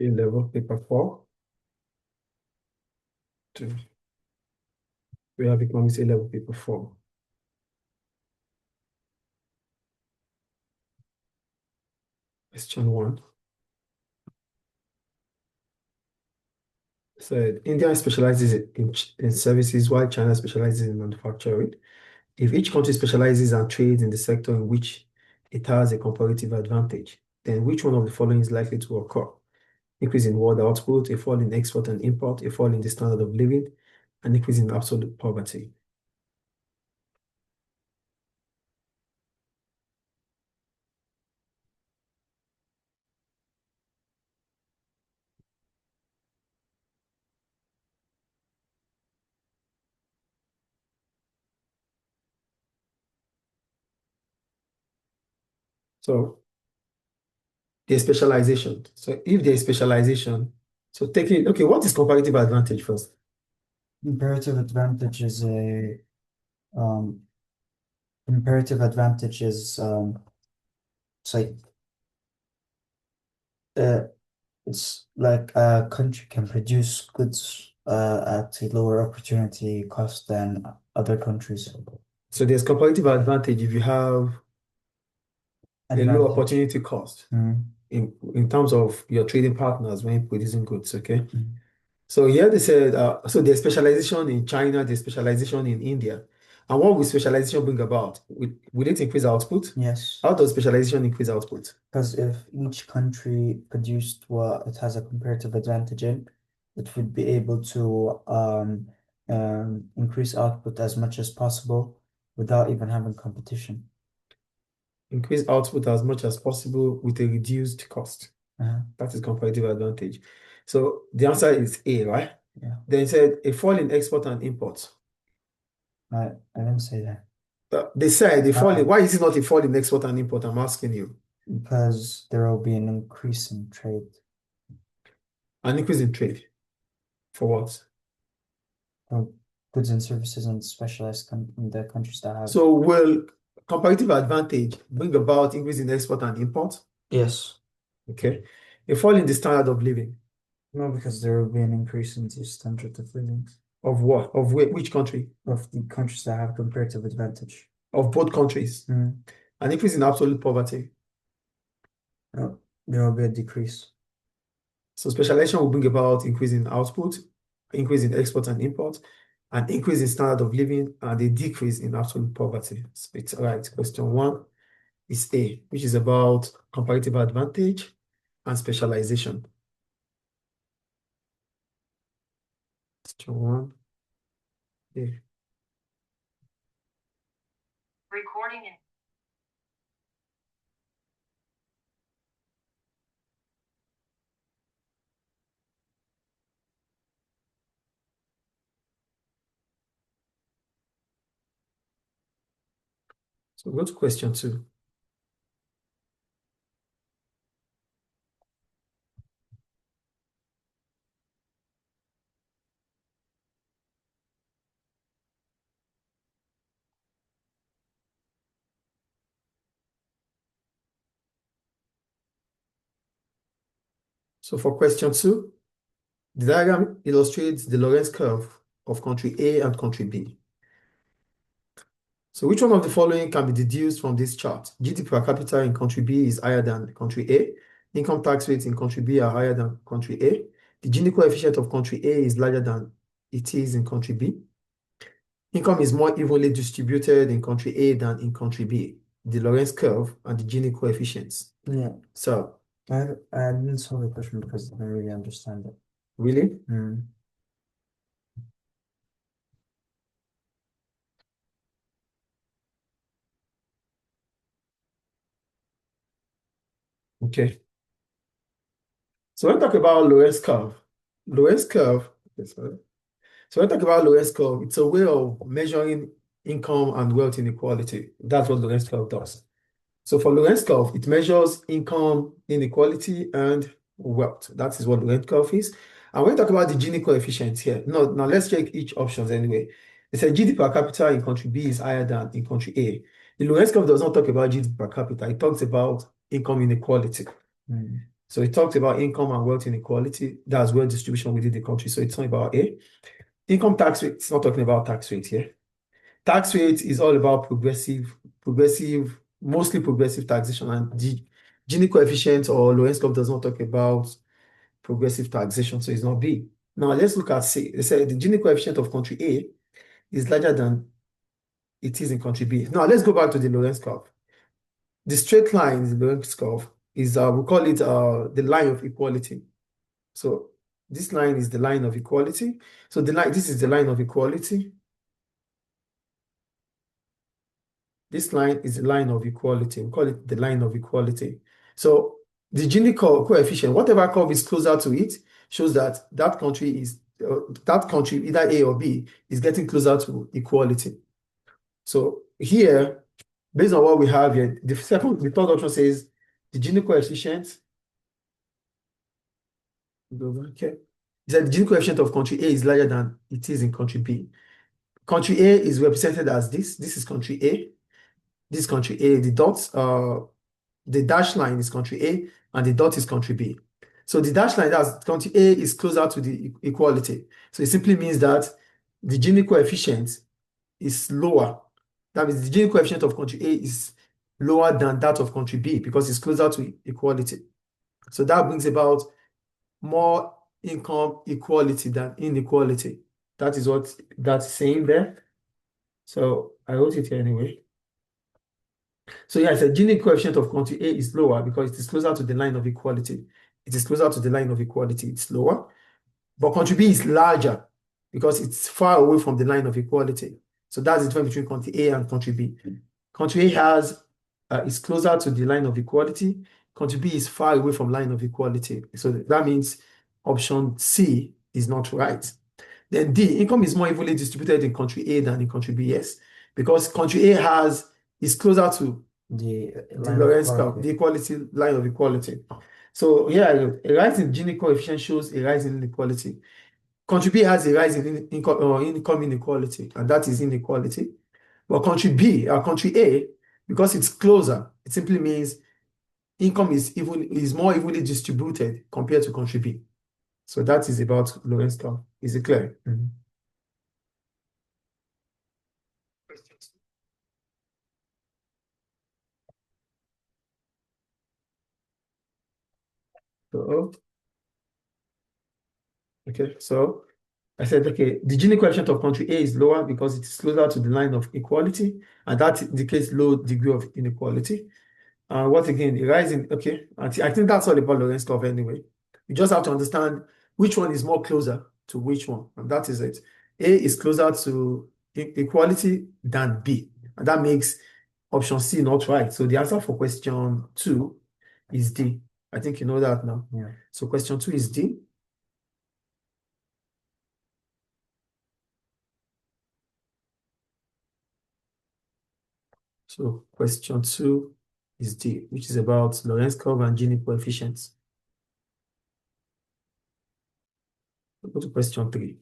A-level paper 4. Two. We have economics A-level paper 4. Question 1. So India specializes in services while China specializes in manufacturing. If each country specializes and trades in the sector in which it has a comparative advantage, then which one of the following is likely to occur? Increase in world output, a fall in export and import, a fall in the standard of living, an increase in absolute poverty. So there's specialization. So if there's specialization, so taking, okay, what is comparative advantage first? Comparative advantage is a um, comparative advantage is it's like uh, it's like a country can produce goods at a lower opportunity cost than other countries. So there's comparative advantage if you have a low Advantage. opportunity cost Mm. in terms of your trading partners when producing goods, okay? Mm. So here they said, so there's specialization in China, there's specialization in India. And what will specialization bring about? Will it increase output? Yes, How does specialization increase output? because if each country produced what it has a comparative advantage in, it would be able to increase output as much as possible without even having competition. Increase output as much as possible with a reduced cost. Uh-huh. That is comparative advantage. So the answer is A, right? Yeah, Then it said a fall in export and import. I didn't say that. They said a fall Uh, in, why is it not a fall in export and import? I'm asking you. because there will be an increase in trade. An increase in trade. For what? Well, goods and services in specialized in the countries that have. So will comparative advantage bring about increase in export and import? Yes. Okay. A fall in the standard of living. No, because there will be an increase in the standard of living Of what? Of which country? of the countries that have comparative advantage. Of both countries. Mm. An increase in absolute poverty. No, there will be a decrease. So specialization will bring about increase in output, increase in export and import, an increase in standard of living, and a decrease in absolute poverty. So it's right. Question 1 is A, which is about comparative advantage and specialization. Question 1, A. Recording in So go to question 2. So for question 2, the diagram illustrates the Lorentz curve of country A and country B. So which one of the following can be deduced from this chart? GDP per capita in country B is higher than country A. Income tax rates in country B are higher than country A. The Gini coefficient of country A is larger than it is in country B. Income is more evenly distributed in country A than in country B. The Lorentz curve and the Gini coefficients. Yeah, So, I didn't solve the question because I didn't really understand it. really? Mm. Okay. So when we talk about Lorentz curve, Lorentz curve, okay, sorry. So when we talk about Lorentz curve, it's a way of measuring income and wealth inequality. That's what Lorentz curve does. So for Lorentz curve, it measures income inequality and wealth. That is what Lorentz curve is. And when we talk about the Gini coefficients here, no, now let's check each options anyway. It said GDP per capita in country B is higher than in country A. The Lorentz curve does not talk about GDP per capita. It talks about income inequality. Mm. So it talked about income and wealth inequality. That's wealth distribution within the country. So it's not about A. Income tax rate, it's not talking about tax rate here. Tax rate is all about mostly progressive taxation, and the Gini coefficient or Lorentz curve does not talk about progressive taxation, so it's not B. Now let's look at C. They said the Gini coefficient of country A is larger than it is in country B. Now let's go back to the Lorentz curve. The straight line in the Lorentz curve is we call it the line of equality. So this line is the line of equality. So this is the line of equality. This line is the line of equality. We call it the line of equality. So the Gini coefficient, whatever curve is closer to it, shows that that country, either A or B, is getting closer to equality. So here, based on what we have here, the third option says the Gini coefficient. Okay. It said the Gini coefficient of country A is larger than it is in country B. Country A is represented as this. This is country A. This is country A. The dots, the dash line is country A, and the dot is country B. So the dash line, that's country A, is closer to the equality. So it simply means that the Gini coefficient is lower. That means the Gini coefficient of country A is lower than that of country B because it's closer to equality. So that brings about more income equality than inequality. That is what that's saying there. So I wrote it here anyway. So yeah, the Gini coefficient of country A is lower because it is closer to the line of equality. It is closer to the line of equality. It's lower. But country B is larger because it's far away from the line of equality. So that's the difference between country A and country B. Country A is closer to the line of equality. Country B is far away from line of equality. So that means option C is not right. Then D, income is more evenly distributed in country A than in country B, yes. Because country A is closer to The the line of Lorentz curve, equality. the equality line of equality. So yeah, a rise in Gini coefficient shows a rise in inequality. Country B has a rise in income inequality, and that is inequality. But country A, because it's closer, it simply means income is more evenly distributed compared to country B. So that is about Lorentz curve. Is it clear? So, okay, so I said, okay, the Gini coefficient of country A is lower because it is closer to the line of equality, and that indicates low degree of inequality. What again? The rising, okay. I think that's all about Lorentz curve anyway. You just have to understand which one is more closer to which one, and that is it. A is closer to equality than B, and that makes option C not right. So the answer for question 2 is D. I think you know that now. Yeah. So question 2 is D. So question 2 is D, which is about Lorentz curve and Gini coefficients. Go to question 3.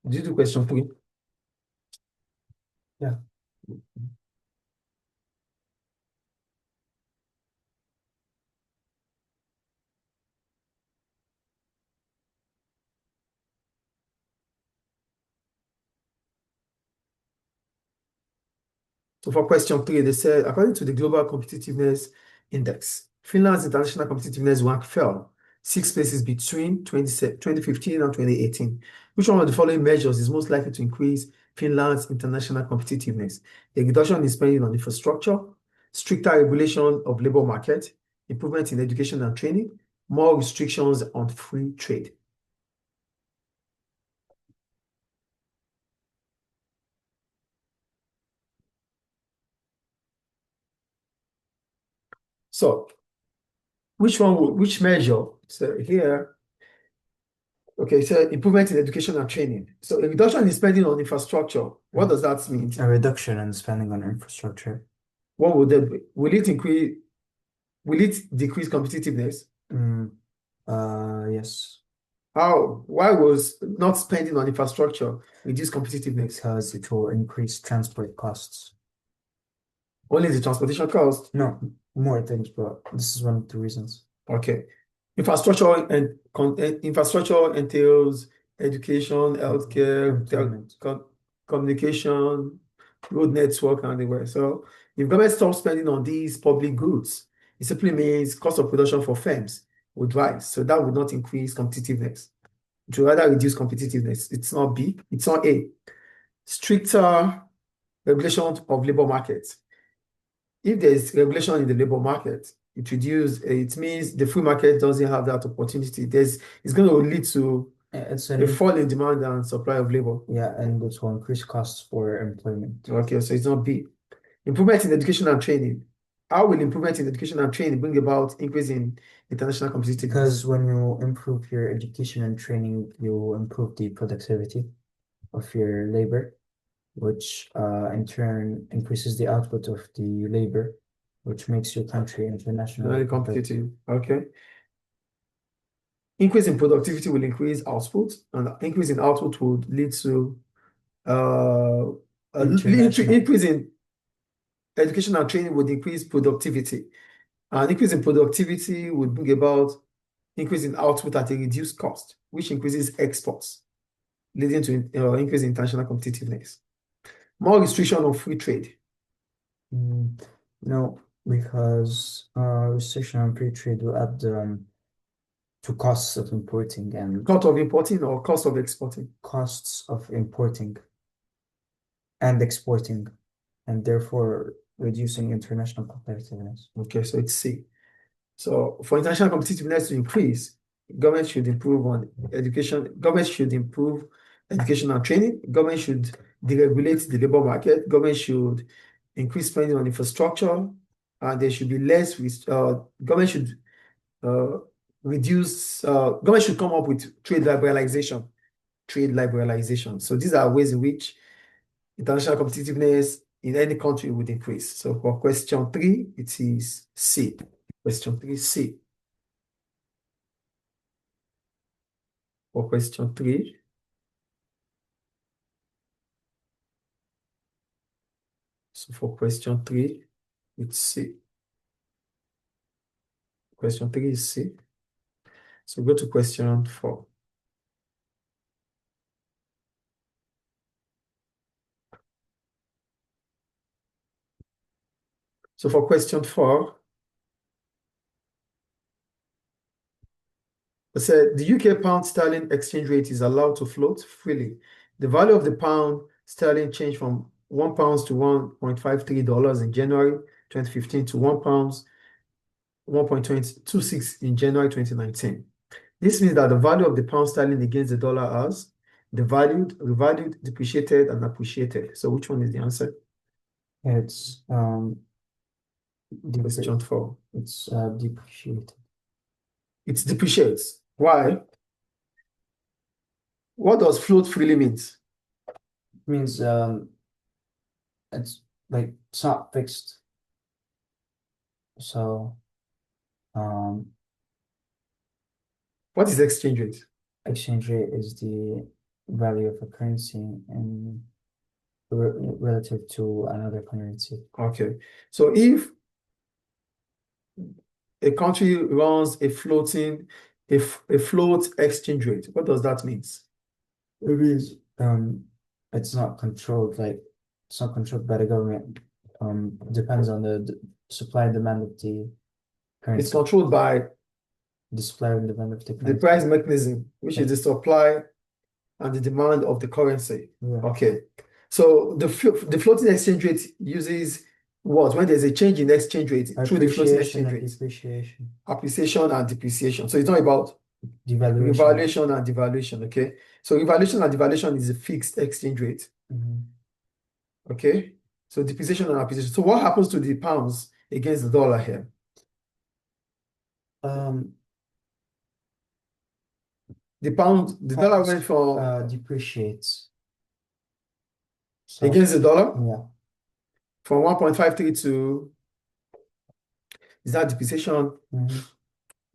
Did you do question 3? Yeah. So for question 3, they said, according to the Global Competitiveness Index, Finland's international competitiveness rank fell 6 places between 2015 and 2018. Which one of the following measures is most likely to increase Finland's international competitiveness? A reduction in spending on infrastructure, stricter regulation of labor market, improvement in education and training, more restrictions on free trade. So, which measure? So here, okay, so improvement in education and training. So a reduction in spending on infrastructure. What does that mean? A reduction in spending on infrastructure. What would that be? Will it increase? Will it decrease competitiveness? Yes, How? Why was not spending on infrastructure reduce competitiveness? because it will increase transport costs. Only the transportation cost. No, more things, but this is one of the reasons. Okay. Infrastructure entails education, healthcare, Employment. communication, road network, and the rest. So if government stops spending on these public goods, it simply means cost of production for firms would rise. So that would not increase competitiveness. It would rather reduce competitiveness. It's not B, it's not A. Stricter regulation of labor markets. If there is regulation in the labor market, it means the free market doesn't have that opportunity. It's going to lead to It's a fall in demand and supply of labor. yeah, and it will increase costs for employment. Okay, so it's not B. Improvement in education and training. How will improvement in education and training bring about increase in international competitiveness? Because when you improve your education and training, you improve the productivity of your labor, which in turn increases the output of the labor, which makes your country internationally Very competitive. Okay. Increase in productivity will increase output, and increase in output would lead to International. increase in education and training would increase productivity. And increase in productivity would bring about increase in output at a reduced cost, which increases exports, leading to increase in international competitiveness. More restriction on free trade. No, because restriction on free trade will add to costs of importing and Cost of importing or cost of exporting? costs of importing and exporting, and therefore reducing international competitiveness. Okay, so it's C. So for international competitiveness to increase, government should improve on education. Government should improve education and training. Government should deregulate the labor market. Government should increase spending on infrastructure, and there should be less. Government should reduce. Government should come up with trade liberalization. Trade liberalization. So these are ways in which international competitiveness in any country would increase. So for question 3, it is C. Question 3, C. For question 3, so for question 3, it's C. Question 3 is C. So go to question 4. So for question 4, it said the UK pound sterling exchange rate is allowed to float freely. The value of the pound sterling changed from £1 to $1.53 in January 2015 to £1 1.26 in January 2019. This means that the value of the pound sterling against the dollar has devalued, revalued, depreciated, and appreciated. So which one is the answer? It's Question 4. it's depreciated. It depreciates. Why? What does float freely means? It means it's like it's not fixed. So What is exchange rate? exchange rate is the value of a currency and relative to another currency. Okay. So if a country runs a float exchange rate, what does that mean? It means it's not controlled, like it's not controlled by the government. Depends on the supply and demand of the currency. It's controlled by The supply and demand of the the currency. price mechanism, which is the supply and the demand of the currency. Yeah. Okay. So the floating exchange rate uses what? When there's a change in exchange rate through the floating Appreciation exchange and rate. depreciation. Appreciation and depreciation. So it's not about Devaluation. revaluation and devaluation. Okay. So revaluation and devaluation is a fixed exchange rate. Okay. So depreciation and appreciation. So what happens to the pounds against the dollar here? The dollar went from depreciates. So, against the dollar. yeah. from 1.53 to, is that depreciation?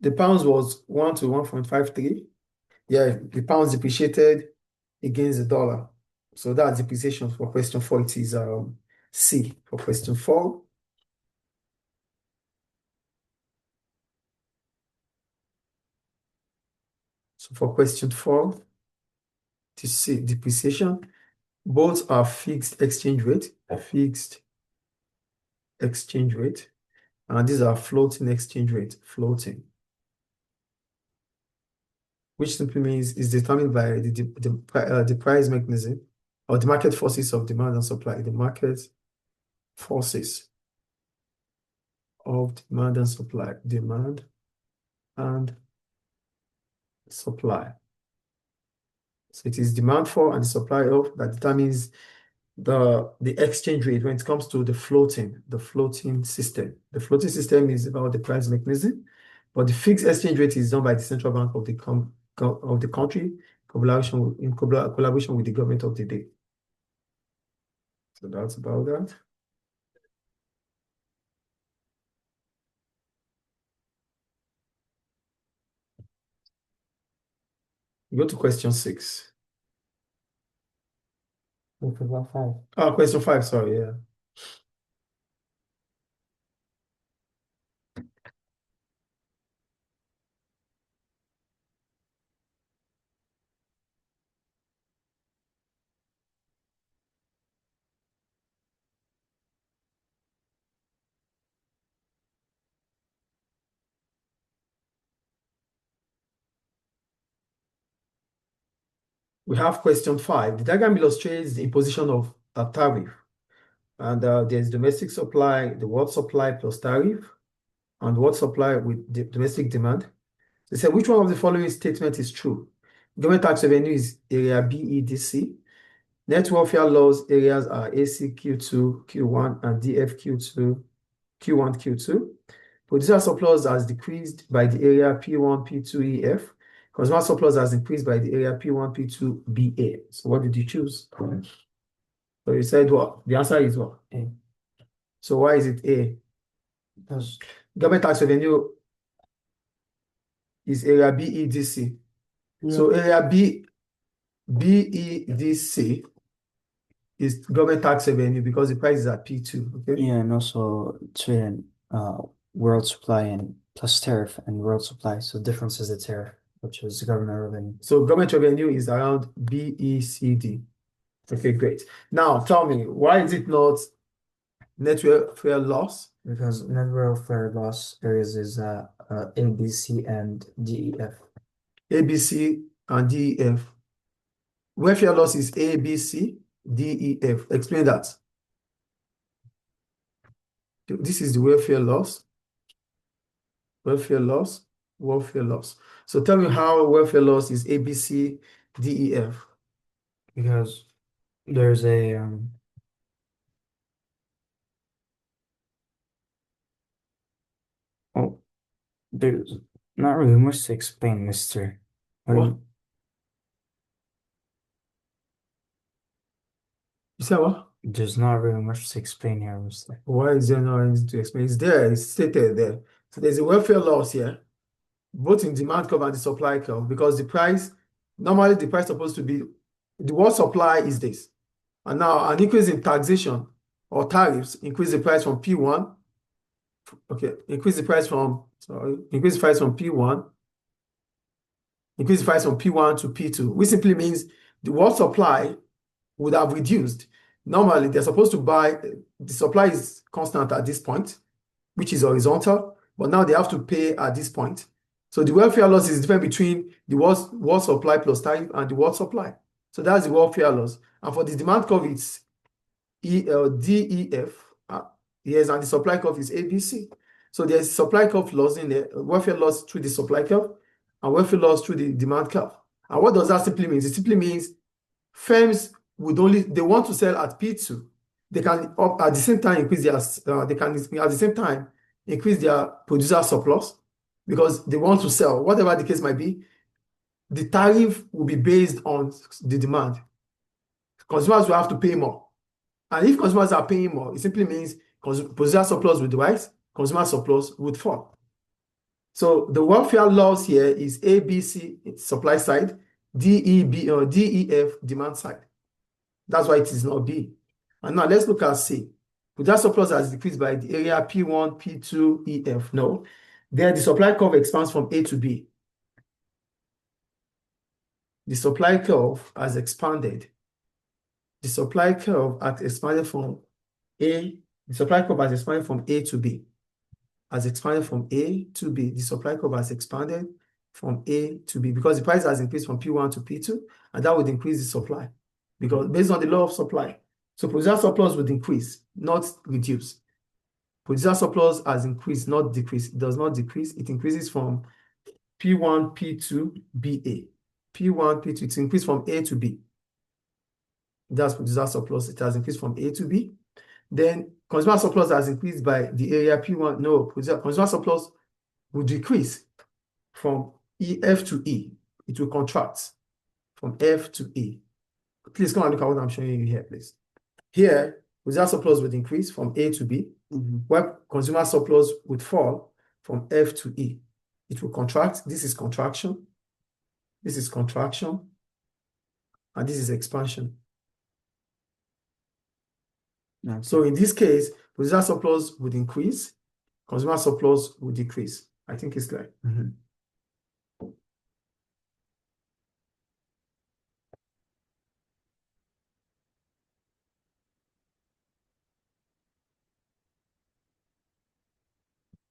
The pounds was 1 to 1.53. Yeah, the pounds depreciated against the dollar. So that's depreciation for question 4. It is C for question 4. So for question 4, it is C, depreciation. Both are fixed exchange rate, and these are floating exchange rate, floating, which simply means is determined by the price mechanism or the market forces of demand and supply. The market forces of demand and supply, demand and supply. So it is demand for and the supply of that determines the exchange rate when it comes to the floating system. The floating system is about the price mechanism, but the fixed exchange rate is done by the central bank of the country in collaboration with the government of the day. So that's about that. Go to question 6. We forgot 5. Oh, question 5, sorry, yeah. We have question 5. The diagram illustrates the imposition of a tariff. And there's domestic supply, the world supply plus tariff, and world supply with domestic demand. They said, which one of the following statement is true? Government tax revenue is area BEDC. Net welfare laws areas are AC, Q2, Q1, and DF, Q2, Q1, Q2. Producer surplus has decreased by the area P1, P2, EF. Consumer surplus has increased by the area P1, P2, BA. So what did you choose? So you said what? The answer is what? A. So why is it A? Because Government tax revenue is area BEDC. So area BEDC is government tax revenue because the price is at P2. Okay. yeah, and also Sweden, world supply and plus tariff and world supply. So difference is the tariff, which is government revenue. So government revenue is around BECD. Okay, great. Now tell me, why is it not net welfare loss? Because net welfare loss areas is A, B, C, and D, E, F. A, B, C, and D, E, F. Welfare loss is A, B, C, D, E, F. Explain that. This is the welfare loss. Welfare loss, welfare loss. So tell me how welfare loss is A, B, C, D, E, F. Because there's a oh, there's not really much to explain, mister. What? You said what? There's not really much to explain here, mister. Why is there no anything to explain? It's there, it's stated there. So there's a welfare loss here, both in demand curve and the supply curve, because the price, normally the price supposed to be, the world supply is this. And now an increase in taxation or tariffs increase the price from P1. Okay, increase the price from P1, increase the price from P1 to P2, which simply means the world supply would have reduced. Normally, they're supposed to buy, the supply is constant at this point, which is horizontal, but now they have to pay at this point. So the welfare loss is different between the world supply plus tariff and the world supply. So that's the welfare loss. And for the demand curve, it's DEF. Yes, and the supply curve is ABC. So there's supply curve loss in there, welfare loss through the supply curve, and welfare loss through the demand curve. And what does that simply mean? It simply means firms they want to sell at P2. They can at the same time increase their producer surplus because they want to sell, whatever the case might be. The tariff will be based on the demand. Consumers will have to pay more. And if consumers are paying more, it simply means producer surplus would rise, consumer surplus would fall. So the welfare laws here is A, B, C, supply side, D, E, B, or D, E, F, demand side. That's why it is not B. And now let's look at C. Producer surplus has decreased by the area P1, P2, E, F. No. There, the supply curve expands from A to B. The supply curve has expanded. The supply curve has expanded from A. The supply curve has expanded from A to B. Has expanded from A to B. The supply curve has expanded from A to B because the price has increased from P1 to P2, and that would increase the supply because based on the law of supply. So producer surplus would increase, not reduce. Producer surplus has increased, not decreased. It does not decrease. It increases from P1, P2, BA. P1, P2, it's increased from A to B. That's producer surplus. It has increased from A to B. Then consumer surplus has increased by the area P1. No, consumer surplus will decrease from F to E. It will contract from F to E. Please come and look at what I'm showing you here, please. Here, producer surplus would increase from A to B, while consumer surplus would fall from F to E. It will contract. This is contraction. This is contraction. And this is expansion. Okay. So in this case, producer surplus would increase, consumer surplus would decrease. I think it's clear.